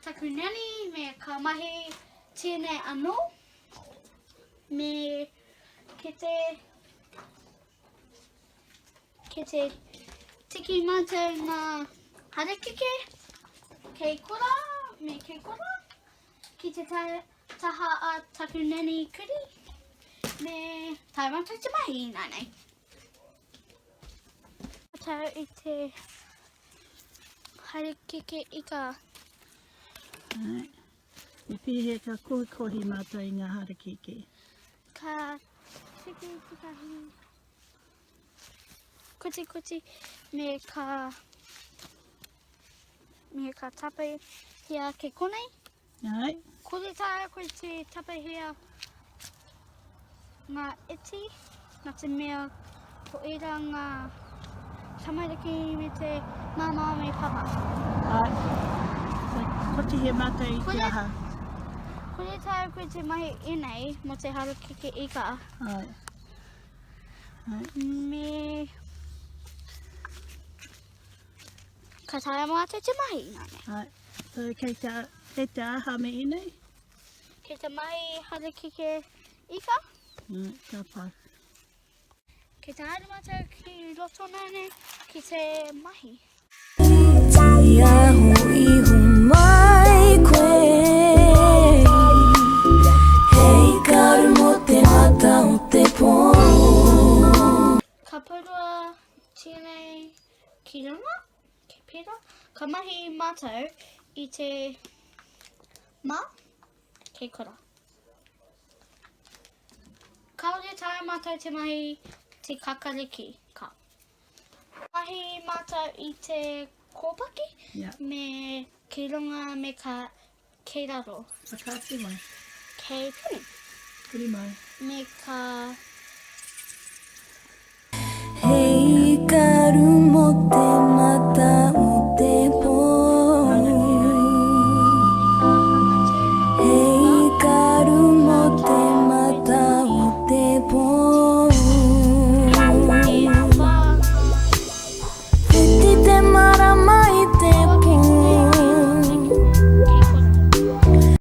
Takunani me ka mahi tēnei anō me ke te tiki mātou ngā harakeke kei kora me kei kora ki te taha a takunani kuri me tai mātou te mahi nānei. Tau I te harakeke ika. I pihe ka kohi mātou I ngā harakeke. Ka tiki tikahi kuti me ka tapahia ke konei. Ai. Kore tāia koe te tapahia ngā iti, nā te mea ko ira ngā tamariki me te māmā me papa. Ai. Koti he mātou I te aha. Kore tāia koe te mahi enei mo te harakeke ika. Ai. Ai. Me ka tāia mātou te mahi nāne. Ai. So kei te aha me inei? Kei te mahi harakeke ika. Ka pā. Kei te haere mātou ki roto nāne ki te mahi. Ka purua tēnei ki runga, ki pera. Ka mahi mātou I te mā, kei kora. Kaore tāia mātou te mahi te kakariki ka. Mahi mātou I te kōpaki me ki runga me ka kei raro. Ka kāti mai. Kei puni. Puni mai. Me ka